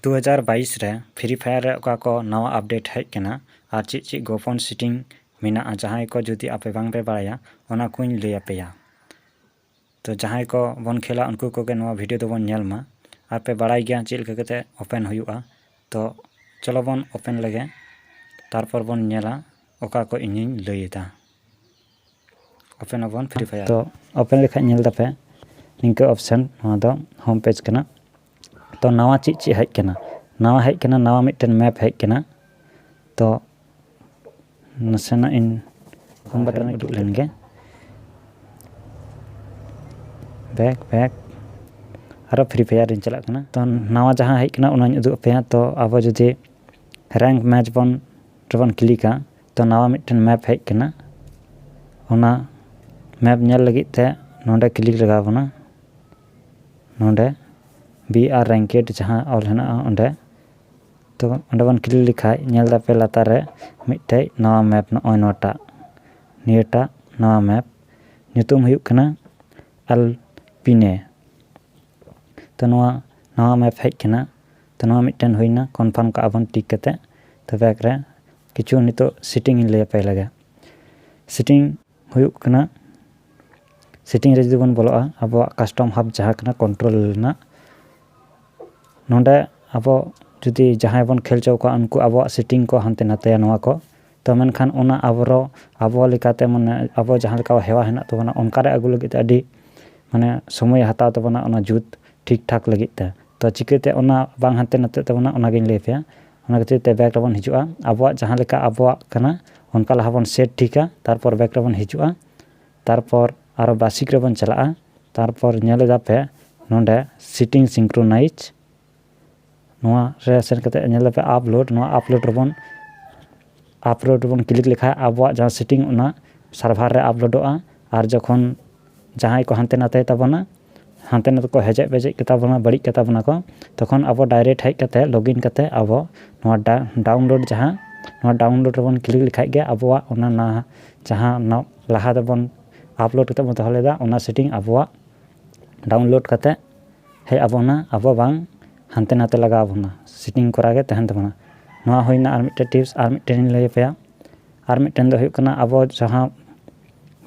2022 रे free fire रे ओका को नवा अपडेट हेज कना और चीज गोपन सेटिंग मेना जहां को जुदी आपे बांग पे बाया ओना कुछ लय आपेया। तो जहां को बन खेला उनको को के नवा वीडियो दो बन नेल मा और पे बड़ाई गया चेल के ओपन हुआ। तो चलो बन ओपन लगे तारपर बन नेला ओका को इनिंग लयदा ओपन बन फ्री फायर। तो ओपन लेखा नेल दपे निंका ऑप्शन नवा दो होम पेज कना। तो नवा चीज हेज कना नवा मिटन मैप हेज कना। तो नसेना इन होम बटन उदुग लेनगे बैक और फ्री फायर इन चला कना। तो नवा जहां हेज कना उना उदुग पे। तो अब जुदी रैंक मैच बन क्लिका तो नवा मिटन मैप हेज कना। ओना मैप नेल लगी ते नोंडे क्लिक लगा बना नोंडे बी आर रैंकेड जहां ऑल हेना ओंडे। तो ओंडे बन क्लिक लिखाय नेल दापे लातार रे मिटटे नवा मैप न नोटा नियटा नवा मैप नितुम हुयुग कना अल्पिने। तो नवा मैप हेज कना। तो नवा मिटन हुइना कन्फर्म का बन टिक कते। तो बैक रे किछु नितो सेटिंग इन लय पे लगे सेटिंग हुयुग कना। सेटिंग रे जुदी बन बोलोआ अब कस्टम हब जहां कना कंट्रोल ना नोंडे अब जुदी जहां बन खेल चौका उनको अब सेटिंग को हानते नाते नवा को। तो मेनखान ओना अब लेकाते माने अब जहां लेका हेवा हेना तो बना ओनका रे अगु लगित अडी माने समय हताव तो बना ओना जुत ठीक ठाक लगित। तो चिकेते ओना बांग हानते नाते तो बना ओना गिन लय पे ओना खातिर ते बैक रबन हिजुआ अब जहां लेका अब कना ओनका लहा बन सेट ठीका। तारपर बैक रबन हिजुआ तारपर आरो बेसिक रबन चलाआ तारपर नेले दापे नोंडे सेटिंग सिंक्रोनाइज नवा रे सेन कते नेल पे अपलोड नवा अपलोड बन क्लिक लिखा अब जहां सेटिंग ओना सर्वर रे अपलोडोआ। और जखन जहां को हानते नाते तबना हानते नाते को हेजे बेजे कता बना बड़ी कता बना को तखन अब डायरेक्ट हेज कते लॉगिन कते अब नवा डाउनलोड जहां नवा डाउनलोड बन क्लिक लिखा गया अब ओना ना जहां लहा दबन अपलोड कते बन दहलेदा ओना सेटिंग अब डाउनलोड कते हे अबना अब बांग हानते नाते लगा बना सेटिंग करा के तहन तबना नवा होइना आर मिटे टिप्स आर मिटेन लय पे आर मिटेन दो हुयुग कना अब जहां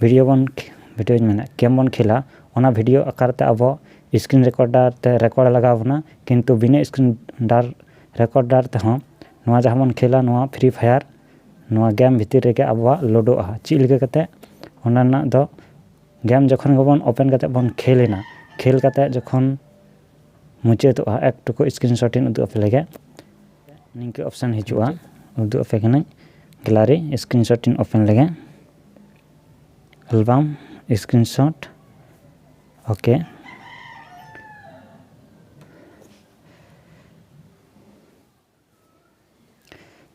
वीडियो मेना गेम बन खेला ओना वीडियो आकार ते अब स्क्रीन रिकॉर्डर ते रिकॉर्ड लगा बना किंतु बिना स्क्रीन रिकॉर्डर ते हम नवा जहां बन खेला नवा फ्री फायर नवा गेम भीतर रे अब लोडोआ ची लगे कते ओना ना दो गेम जखन गबन ओपन कते बन खेलेना खेल कते जखन मुचादोआ एक टुको स्क्रीनशॉट इन उदु पे लगे निंके ऑप्शन हिजुआ उदु पे कना गैलरी स्क्रीनशॉट इन ओपन लगे एल्बम स्क्रीनशॉट ओके।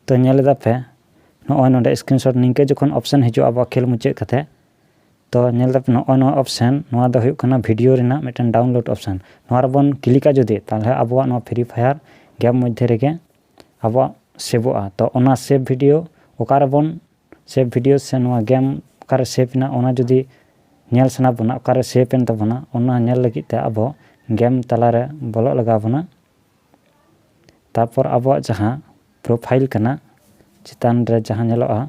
तो नेल दापे नोय नोंडे स्क्रीनशॉट निंके जखन ऑप्शन हिजुआ अब खेल मुचाद कते। तो नेल दापे नोय ऑप्शन नोआ दो हुयुग कना वीडियो रेना मिटन डाउनलोड ऑप्शन नोआ रबन क्लिका जुदी ताले अब नोआ फ्री फायर गेम मध्य रेगे अब सेवोआ। तो ओना सेव वीडियो ओकार बन सेव वीडियो से नोआ गेम ओकार सेव ना ओना जुदी नेल सना बना ओकार सेव पेन तबना ओना नेल लगी ते अब गेम तलारे बोलो लगा बना। तारपर अब जहां प्रोफाइल कना चितान रे जहां नेलोआ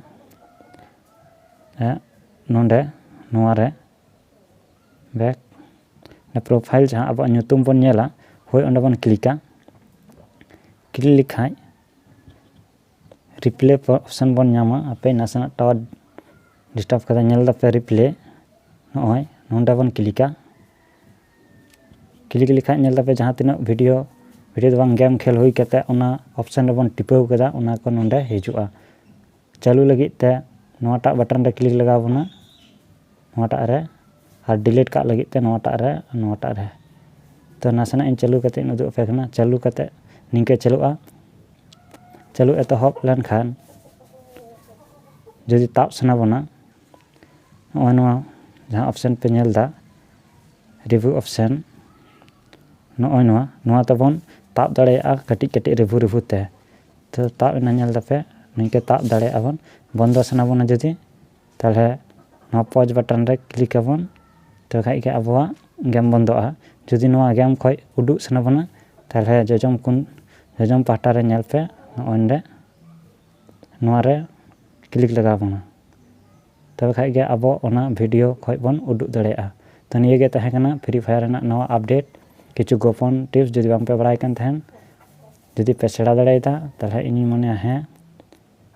नोंडे नोआ रे बैक ने प्रोफाइल जहां अब nyutum बन नेला होय ओंडे बन क्लिका क्लिक लिखाय रिप्ले ऑप्शन बन नामा आपे नासना टावर डिस्टर्ब कदा नेल दापे रिप्ले नोय नोंडे बन क्लिक लिखाय नेल दापे जहां तिना वीडियो दो बांग गेम खेल हुई कते ओना ऑप्शन रे बन टिपाव कदा ओना को नोंडे हिजुआ चालू लगी ते नोटा बटन रे क्लिक लगा बना नोटा रे और डिलीट का लगी ते नोटा रे। तो नासना इन चालू कते उदु पे कना चालू कते निंके चलुआ चालू एतहब लेन खान जदि ताप सना बना नोय जहां ऑप्शन पे नेलदा रिव्यू ऑप्शन नोय नोआ तबन ताप दाड़ेया कटी कटी रिव्यू ते। तो ताप ina नेल दापे निंके ताप दाड़ेया बन बंद सना बना जदि ताले नोआ पॉज बटन रे क्लिक आबन तो खाइ के अब गेम बंदोआ। जदि नोआ गेम खय उडुग सना बना ताले जजम कुन ᱡᱚᱡᱚᱢ ᱯᱟᱦᱴᱟ ᱨᱮ ᱧᱮᱞ ᱯᱮ ᱱᱚᱜᱼᱚᱭ ᱱᱚᱰᱮ ᱱᱚᱣᱟ ᱨᱮ ᱠᱞᱤᱠ ᱞᱟᱜᱟᱣ ᱵᱚᱱᱟ, ᱛᱚᱵᱮ ᱠᱷᱟᱡ ᱜᱮ ᱟᱵᱚ ᱚᱱᱟ ᱵᱷᱤᱰᱤᱭᱳ ᱠᱷᱚᱡ ᱵᱚᱱ ᱩᱰᱩᱠ ᱫᱟᱲᱮᱭᱟᱜᱼᱟ। ᱛᱚ ᱱᱤᱭᱟᱹ ᱜᱮ ᱛᱟᱦᱮᱸ ᱠᱟᱱᱟ ᱯᱷᱨᱤ ᱯᱷᱟᱭᱟᱨ ᱨᱮᱱᱟᱜ ᱱᱟᱣᱟ ᱟᱯᱰᱮᱴ, ᱠᱤᱪᱷᱩ ᱜᱳᱯᱚᱱ ᱴᱤᱯᱥ ᱡᱩᱫᱤ ᱵᱟᱝ ᱯᱮ ᱵᱟᱲᱟᱭ ᱠᱟᱱ ᱛᱟᱦᱮᱱ, ᱡᱩᱫᱤ ᱯᱮ ᱥᱮᱬᱟ ᱫᱟᱲᱮᱭᱟᱫᱟ ᱛᱟᱦᱚᱞᱮ ᱤᱧᱤᱧ ᱢᱚᱱᱮᱭᱟ ᱦᱮᱸ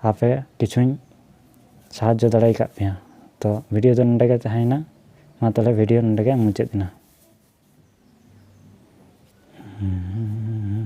ᱟᱯᱮ ᱠᱤᱪᱷᱩᱧ সাহায্য ᱫᱟᱲᱮ ᱟᱠᱟᱫ ᱯᱮᱭᱟ। ᱛᱚ ᱵᱷᱤᱰᱤᱭᱳ ᱫᱚ ᱱᱚᱰᱮ ᱜᱮ ᱛᱟᱦᱮᱸᱭᱮᱱᱟ, ᱢᱟ ᱛᱟᱦᱚᱞᱮ ᱵᱷᱤᱰᱤᱭᱳ ᱱᱚᱰᱮ ᱜᱮ ᱢᱩᱪᱟᱹᱫ ᱮᱱᱟ।